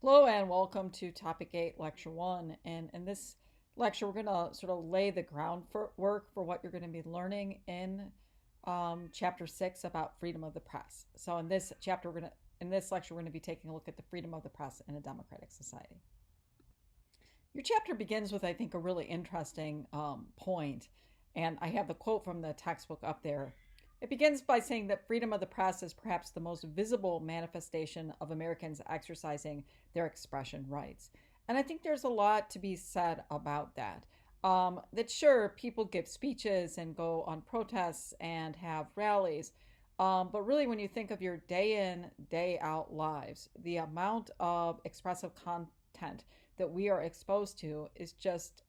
Hello and welcome to Topic 8, Lecture 1. And in this lecture, we're going to sort of lay the groundwork for what you're going to be learning in Chapter 6 about freedom of the press. So in this lecture, we're going to be taking a look at the freedom of the press in a democratic society. Your chapter begins with, I think, a really interesting point, and I have the quote from the textbook up there. It begins by saying that freedom of the press is perhaps the most visible manifestation of Americans exercising their expression rights. And I think there's a lot to be said about that. That sure, people give speeches and go on protests and have rallies. But really, when you think of your day in, day out lives, the amount of expressive content that we are exposed to is just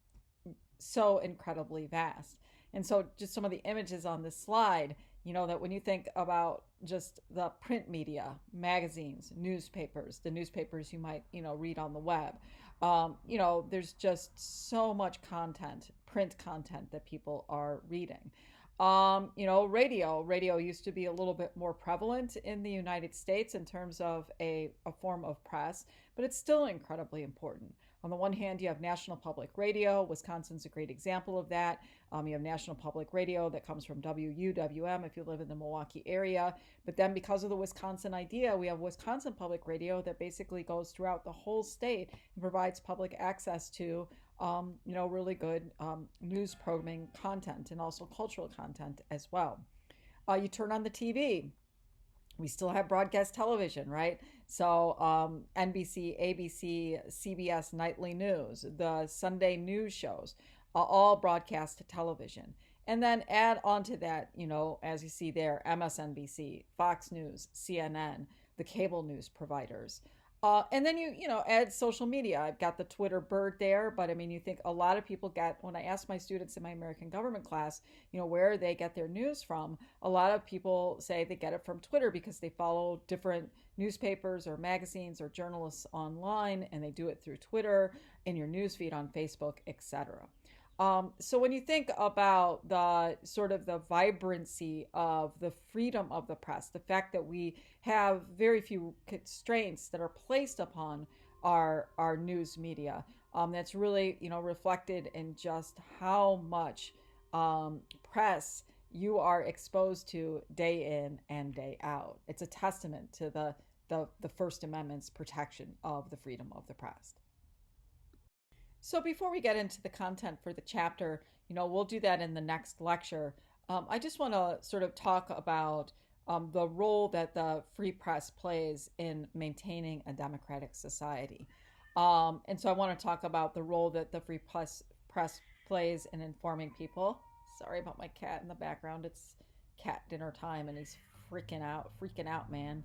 so incredibly vast. And so, just some of the images on this slide, that when you think about just the print media, magazines, newspapers, the newspapers you might, read on the web, there's just so much content, print content that people are reading. Radio used to be a little bit more prevalent in the United States in terms of a form of press, but it's still incredibly important. On the one hand, you have National Public Radio. Wisconsin's a great example of that. You have National Public Radio that comes from WUWM if you live in the Milwaukee area. But then because of the Wisconsin idea, we have Wisconsin Public Radio that basically goes throughout the whole state and provides public access to really good news programming content and also cultural content as well. You turn on the TV. We still have broadcast television, right? So NBC, ABC, CBS nightly news, the Sunday news shows, all broadcast television. And then add on to that, as you see there, MSNBC, Fox News, CNN, the cable news providers. And then you add social media. I've got the Twitter bird there, but I mean, you think a lot of people when I ask my students in my American government class, where they get their news from, a lot of people say they get it from Twitter because they follow different newspapers or magazines or journalists online, and they do it through Twitter, in your newsfeed on Facebook, etc. So when you think about the sort of the vibrancy of the freedom of the press, the fact that we have very few constraints that are placed upon our news media, that's really reflected in just how much press you are exposed to day in and day out. It's a testament to the First Amendment's protection of the freedom of the press. So before we get into the content for the chapter, we'll do that in the next lecture. I just want to sort of talk about the role that the free press plays in maintaining a democratic society. And so I want to talk about the role that the free press plays in informing people. Sorry about my cat in the background. It's cat dinner time and he's freaking out, man.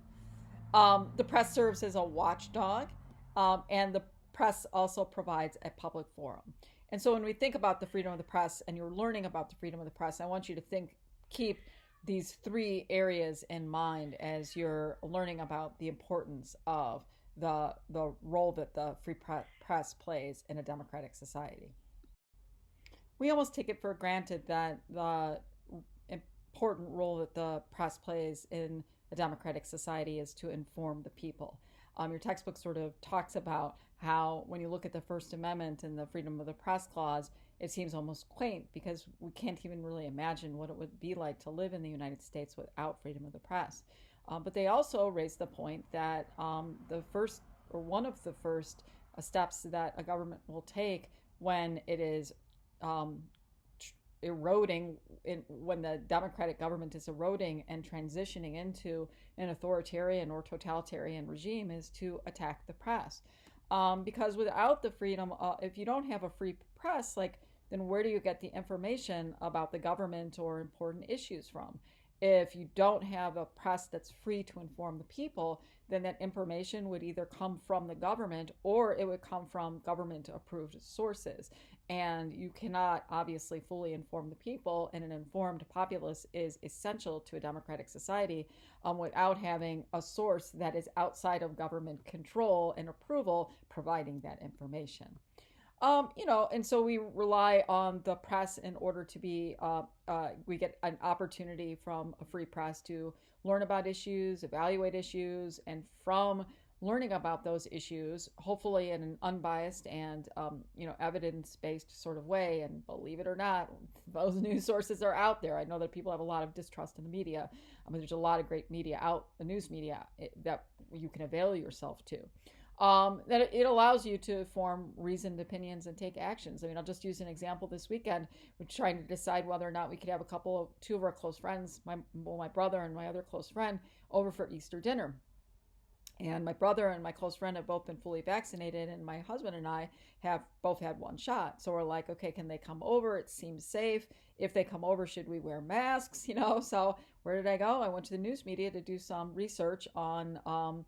The press serves as a watchdog, and the press also provides a public forum. And so when we think about the freedom of the press and you're learning about the freedom of the press, I want you to keep these three areas in mind as you're learning about the importance of the role that the free press plays in a democratic society. We almost take it for granted that the important role that the press plays in a democratic society is to inform the people. Your textbook sort of talks about how when you look at the First Amendment and the Freedom of the Press Clause, it seems almost quaint because we can't even really imagine what it would be like to live in the United States without freedom of the press. But they also raise the point that one of the first steps that a government will take when it is eroding, when the democratic government is eroding and transitioning into an authoritarian or totalitarian regime, is to attack the press. Because without the freedom, if you don't have a free press, then where do you get the information about the government or important issues from? If you don't have a press that's free to inform the people, then that information would either come from the government or it would come from government approved sources. And you cannot obviously fully inform the people, and an informed populace is essential to a democratic society without having a source that is outside of government control and approval providing that information. And so we rely on the press in order to we get an opportunity from a free press to learn about issues, evaluate issues, and from learning about those issues, hopefully in an unbiased and evidence-based sort of way. And believe it or not, those news sources are out there. I know that people have a lot of distrust in the media, but there's a lot of great media out, the news media, that you can avail yourself to. That it allows you to form reasoned opinions and take actions. I mean, I'll just use an example. This weekend, we're trying to decide whether or not we could have two of our close friends, my brother and my other close friend, over for Easter dinner. And my brother and my close friend have both been fully vaccinated, and my husband and I have both had one shot. So we're like, okay, can they come over? It seems safe. If they come over, should we wear masks? So where did I go? I went to the news media to do some research on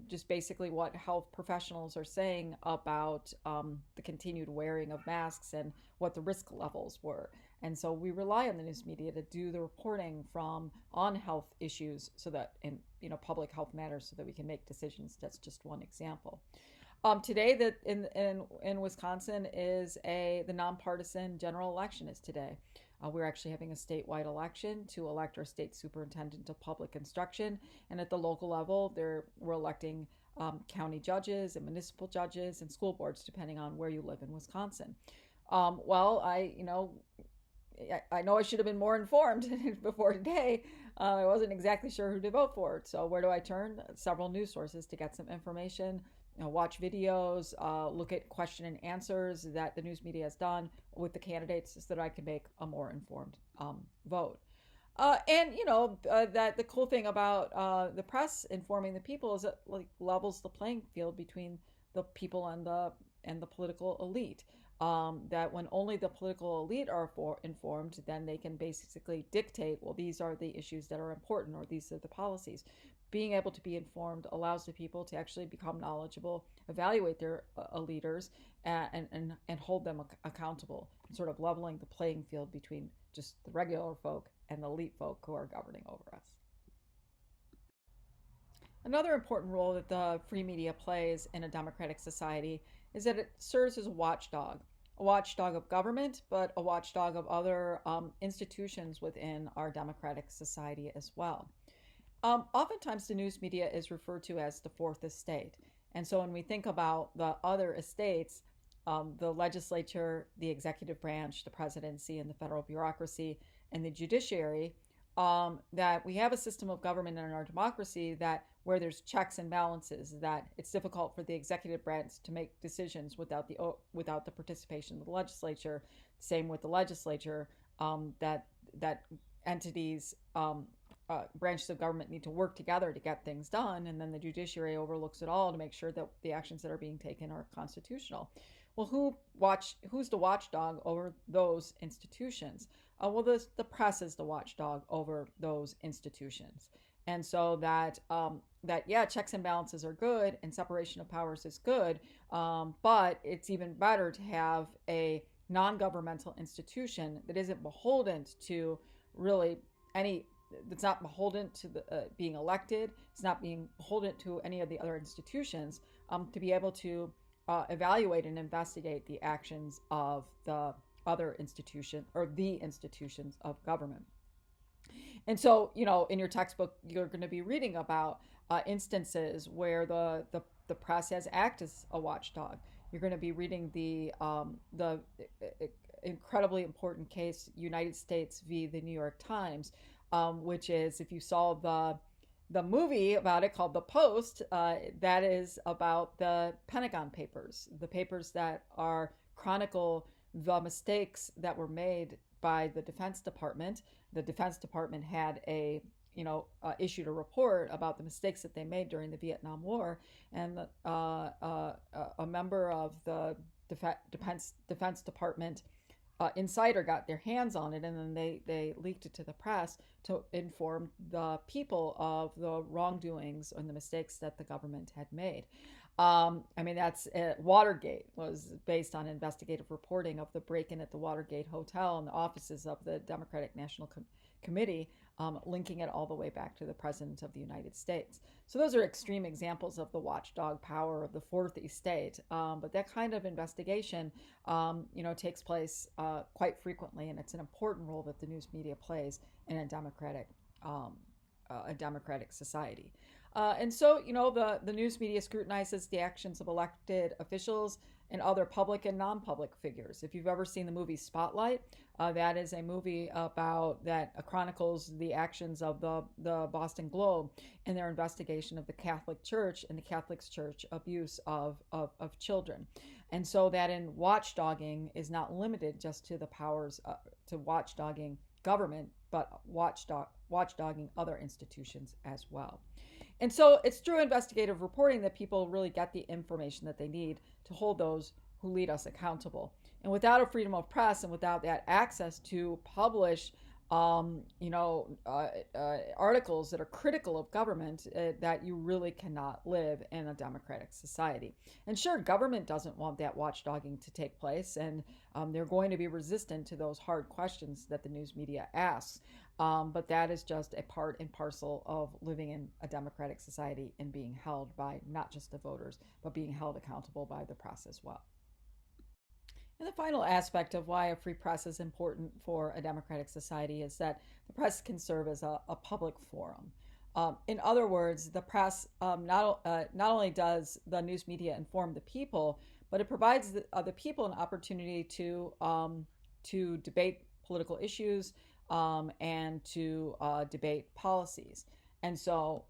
just basically what health professionals are saying about the continued wearing of masks and what the risk levels were. And so we rely on the news media to do the reporting on health issues, so that in public health matters, so that we can make decisions. That's just one example. Today, that in Wisconsin is the nonpartisan general election is today. We're actually having a statewide election to elect our state superintendent of public instruction, and at the local level, we're electing county judges and municipal judges and school boards, depending on where you live in Wisconsin. I know I should have been more informed before today. I wasn't exactly sure who to vote for. So where do I turn? Several news sources to get some information. Watch videos, look at question and answers that the news media has done with the candidates, so that I can make a more informed vote. That the cool thing about the press informing the people is it levels the playing field between the people and the political elite. That when only the political elite are informed, then they can basically dictate, well, these are the issues that are important, or these are the policies. Being able to be informed allows the people to actually become knowledgeable, evaluate their leaders, and hold them accountable, sort of leveling the playing field between just the regular folk and the elite folk who are governing over us. Another important role that the free media plays in a democratic society is that it serves as a watchdog of government, but a watchdog of other institutions within our democratic society as well. Oftentimes, the news media is referred to as the fourth estate. And so when we think about the other estates, the legislature, the executive branch, the presidency, and the federal bureaucracy, and the judiciary, that we have a system of government in our democracy that where there's checks and balances, that it's difficult for the executive branch to make decisions without the participation of the legislature. Same with the legislature, that entities, branches of government need to work together to get things done, and then the judiciary overlooks it all to make sure that the actions that are being taken are constitutional. Well, who's the watchdog over those institutions? The press is the watchdog over those institutions. And so that checks and balances are good and separation of powers is good, but it's even better to have a non-governmental institution that isn't beholden to really that's not beholden to being elected. It's not being beholden to any of the other institutions, to be able to evaluate and investigate the actions of the other institution or the institutions of government. And so, in your textbook, you're going to be reading about instances where the press has acted as a watchdog. You're going to be reading the incredibly important case, United States v. the New York Times, which is, if you saw the movie about it called The Post, that is about the Pentagon Papers, the papers that chronicle the mistakes that were made by the Defense Department. The Defense Department had issued a report about the mistakes that they made during the Vietnam War, and a member of the Defense Department insider got their hands on it, and then they leaked it to the press to inform the people of the wrongdoings and the mistakes that the government had made. That's Watergate was based on investigative reporting of the break-in at the Watergate Hotel and the offices of the Democratic National Committee, linking it all the way back to the President of the United States. So those are extreme examples of the watchdog power of the fourth estate. But that kind of investigation, takes place quite frequently, and it's an important role that the news media plays in a democratic society. And so, the news media scrutinizes the actions of elected officials and other public and non-public figures. If you've ever seen the movie Spotlight, that is a movie about that chronicles the actions of the Boston Globe in their investigation of the Catholic Church and the Catholic Church abuse of children. And so that in watchdogging is not limited just to the powers to watchdogging government, but watchdogging other institutions as well. And so it's through investigative reporting that people really get the information that they need to hold those who lead us accountable. And without a freedom of press and without that access to publish articles that are critical of government, that you really cannot live in a democratic society. And sure, government doesn't want that watchdogging to take place, and they're going to be resistant to those hard questions that the news media asks. But that is just a part and parcel of living in a democratic society and being held by not just the voters, but being held accountable by the press as well. And the final aspect of why a free press is important for a democratic society is that the press can serve as a public forum. In other words, the press not only does the news media inform the people, but it provides the people an opportunity to debate political issues and to debate policies. And so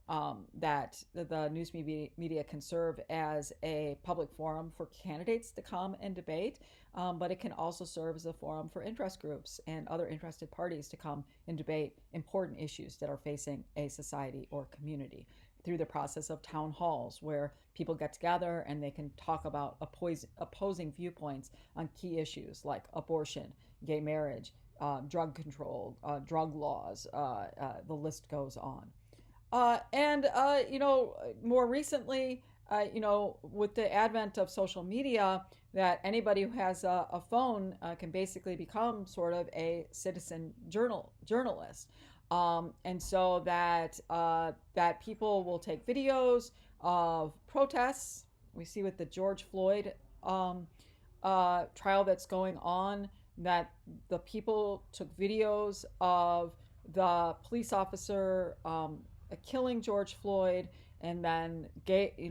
that the news media can serve as a public forum for candidates to come and debate, but it can also serve as a forum for interest groups and other interested parties to come and debate important issues that are facing a society or community through the process of town halls, where people get together and they can talk about opposing viewpoints on key issues like abortion, gay marriage, drug control, drug laws, the list goes on. More recently, with the advent of social media, that anybody who has a phone can basically become sort of a citizen journalist. And so that people will take videos of protests. We see with the George Floyd trial that's going on, that the people took videos of the police officer killing George Floyd, and then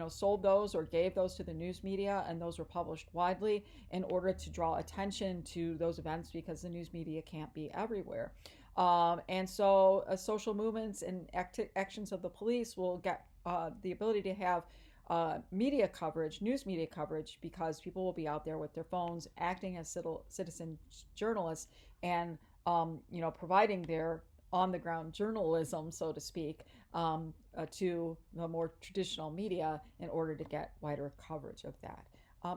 sold those or gave those to the news media, and those were published widely in order to draw attention to those events, because the news media can't be everywhere. And so social movements and actions of the police will get the ability to have media coverage, news media coverage, because people will be out there with their phones acting as citizen journalists and providing their on-the-ground journalism, so to speak, to the more traditional media in order to get wider coverage of that.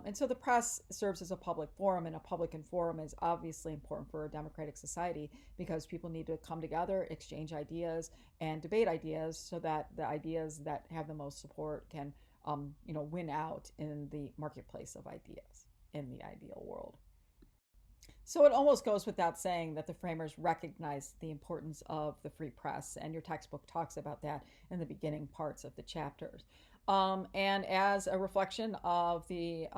And so the press serves as a public forum, and a public forum is obviously important for a democratic society, because people need to come together, exchange ideas, and debate ideas so that the ideas that have the most support can win out in the marketplace of ideas in the ideal world. So it almost goes without saying that the framers recognized the importance of the free press, and your textbook talks about that in the beginning parts of the chapters. And as a reflection of the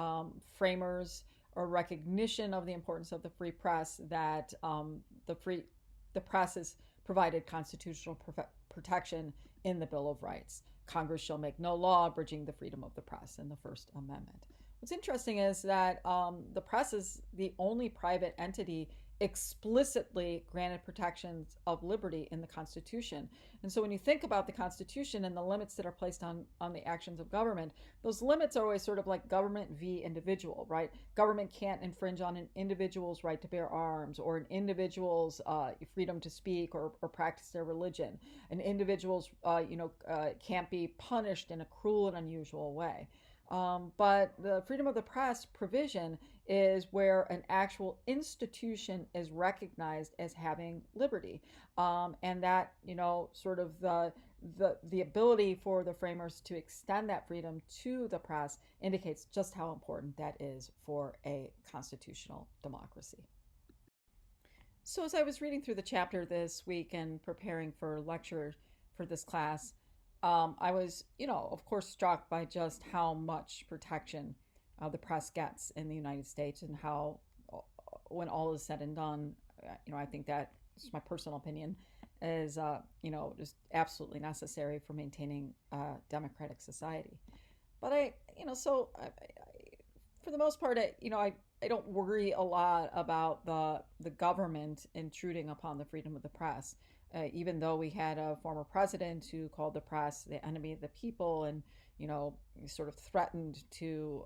framers' or recognition of the importance of the free press, that the press is provided constitutional protection in the Bill of Rights. Congress shall make no law abridging the freedom of the press in the First Amendment. What's interesting is that the press is the only private entity explicitly granted protections of liberty in the Constitution. And so when you think about the Constitution and the limits that are placed on the actions of government, those limits are always sort of like government v. individual, right? Government can't infringe on an individual's right to bear arms, or an individual's freedom to speak or practice their religion. An individual's can't be punished in a cruel and unusual way. But the freedom of the press provision is where an actual institution is recognized as having liberty. And that, sort of the ability for the framers to extend that freedom to the press indicates just how important that is for a constitutional democracy. So as I was reading through the chapter this week and preparing for lecture for this class, I was, of course, struck by just how much protection the press gets in the United States, and how, when all is said and done, I think that is my personal opinion, is, just absolutely necessary for maintaining a democratic society. But for the most part, I don't worry a lot about the government intruding upon the freedom of the press. Even though we had a former president who called the press the enemy of the people, and sort of threatened to,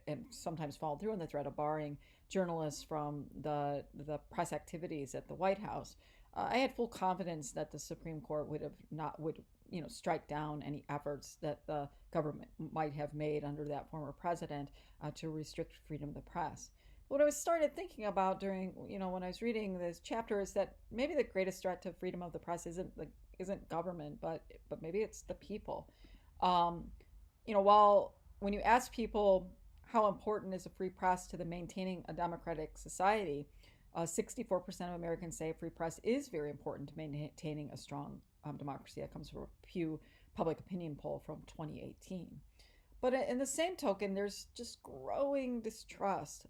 and sometimes followed through on the threat of barring journalists from the press activities at the White House. I had full confidence that the Supreme Court would strike down any efforts that the government might have made under that former president to restrict freedom of the press. What I started thinking about during, when I was reading this chapter, is that maybe the greatest threat to freedom of the press isn't government, but maybe it's the people. Um, while when you ask people how important is a free press to the maintaining a democratic society, 64% of Americans say a free press is very important to maintaining a strong democracy. That comes from a Pew public opinion poll from 2018. But in the same token, there's just growing distrust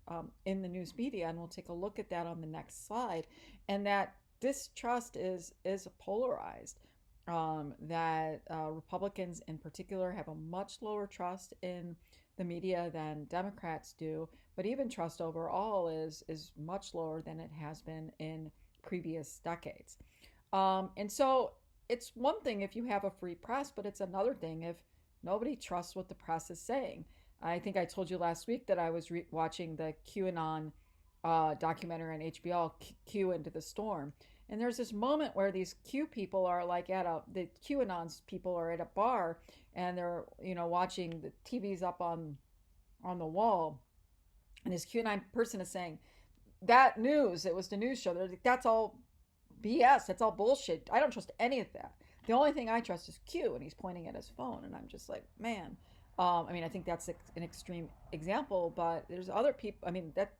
in the news media, and we'll take a look at that on the next slide. And that distrust is polarized. That Republicans in particular have a much lower trust in the media than Democrats do, but even trust overall is much lower than it has been in previous decades. And so it's one thing if you have a free press, but it's another thing if nobody trusts what the press is saying. I think I told you last week that I was watching the QAnon documentary on HBO, Q Into the Storm. And there's this moment where these Q people are like the QAnon's people are at a bar, and they're, watching the TVs up on the wall. And this QAnon person is saying, that news, it was the news show. They're like, that's all BS. That's all bullshit. I don't trust any of that. The only thing I trust is Q. And he's pointing at his phone. And I'm just like, man. I think that's an extreme example, but there's other people.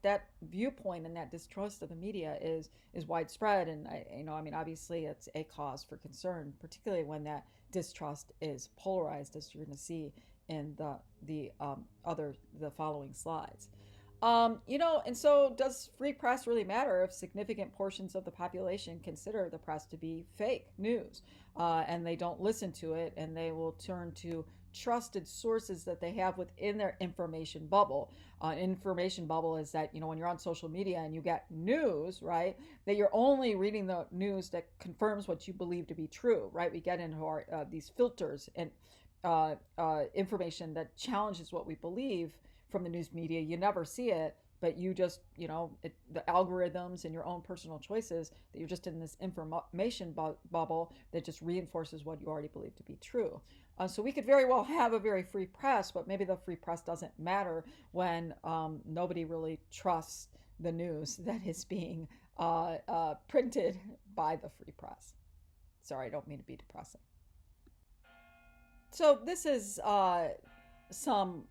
That viewpoint and that distrust of the media is widespread, and obviously it's a cause for concern, particularly when that distrust is polarized, as you're going to see in the following slides. And so does free press really matter if significant portions of the population consider the press to be fake news, and they don't listen to it, and they will turn to trusted sources that they have within their information bubble. Information bubble is that, when you're on social media and you get news, right, that you're only reading the news that confirms what you believe to be true, right? We get into our these filters and information that challenges what we believe from the news media. You never see it, but you just, the algorithms and your own personal choices, that you're just in this information bubble that just reinforces what you already believe to be true. So we could very well have a very free press, but maybe the free press doesn't matter when nobody really trusts the news that is being printed by the free press. Sorry, I don't mean to be depressing. So this is some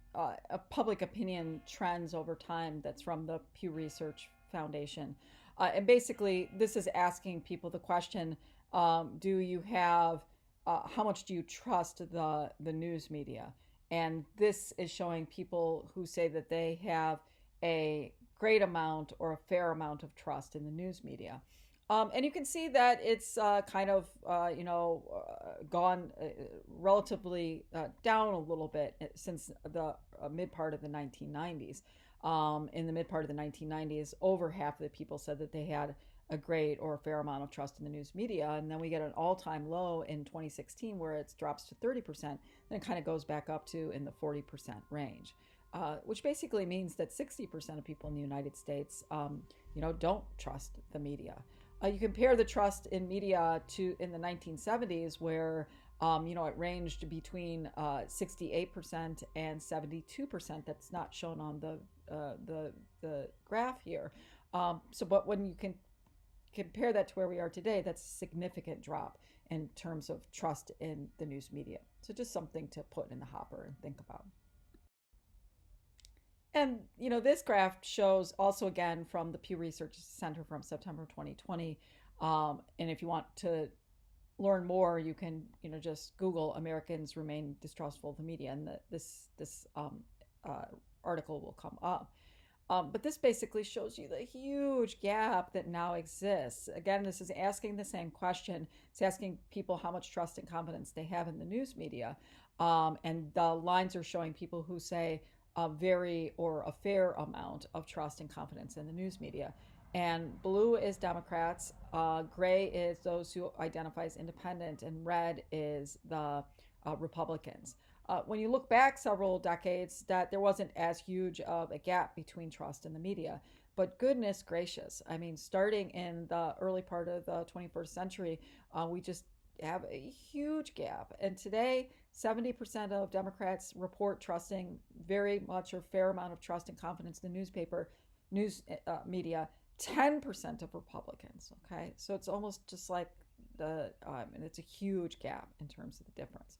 public opinion trends over time that's from the Pew Research Foundation. And basically, this is asking people the question, do you have, how much do you trust the news media? And this is showing people who say that they have a great amount or a fair amount of trust in the news media. And you can see that it's gone relatively down a little bit since the mid part of the 1990s. In the mid part of the 1990s, over half of the people said that they had a great or a fair amount of trust in the news media. And then we get an all-time low in 2016 where it drops to 30%. Then it kind of goes back up to in the 40% range, which basically means that 60% of people in the United States, don't trust the media. You compare the trust in media to in the 1970s, where it ranged between 68% and 72%. That's not shown on the graph here. But when you can compare that to where we are today, that's a significant drop in terms of trust in the news media. So just something to put in the hopper and think about. And, this graph shows also, again, from the Pew Research Center from September 2020. And if you want to learn more, you can, just Google Americans remain distrustful of the media, and this article will come up. But this basically shows you the huge gap that now exists. Again, this is asking the same question. It's asking people how much trust and confidence they have in the news media. And the lines are showing people who say a very or a fair amount of trust and confidence in the news media. And blue is Democrats, gray is those who identify as independent, and red is the Republicans. When you look back several decades, that there wasn't as huge of a gap between trust and the media. But goodness gracious, I mean, starting in the early part of the 21st century, we just have a huge gap. And today, 70% of Democrats report trusting very much or fair amount of trust and confidence in the news media. 10% of Republicans. Okay, so it's almost just like and it's a huge gap in terms of the difference.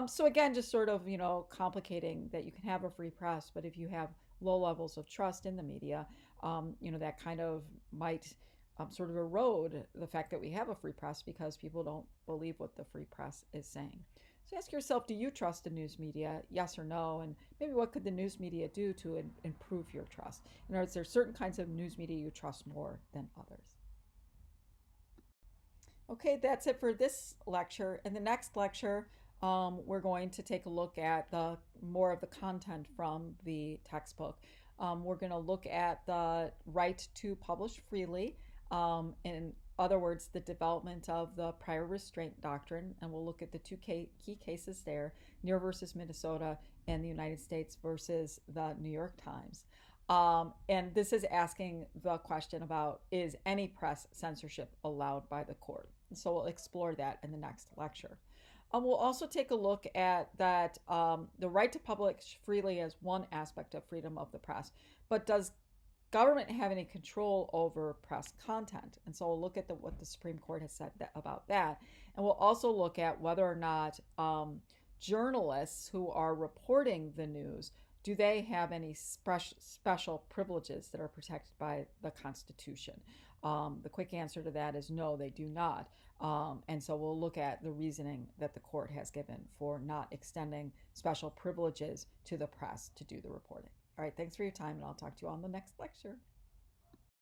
So again, just sort of complicating that you can have a free press, but if you have low levels of trust in the media, that kind of might sort of erode the fact that we have a free press because people don't believe what the free press is saying. So ask yourself, do you trust the news media? Yes or no? And maybe what could the news media do to improve your trust? In other words, there certain kinds of news media you trust more than others. Okay, that's it for this lecture. In the next lecture, we're going to take a look at the more of the content from the textbook. We're going to look at the right to publish freely. In other words, the development of the prior restraint doctrine, and we'll look at the two key cases there, Near versus Minnesota and the United States versus the New York Times. And this is asking the question about, is any press censorship allowed by the court? And so we'll explore that in the next lecture. We'll also take a look at that the right to publish freely as one aspect of freedom of the press, but does government have any control over press content? And so we'll look at what the Supreme Court has said about that. And we'll also look at whether or not journalists who are reporting the news, do they have any special privileges that are protected by the Constitution? The quick answer to that is no, they do not. And so we'll look at the reasoning that the court has given for not extending special privileges to the press to do the reporting. All right, thanks for your time, and I'll talk to you on the next lecture.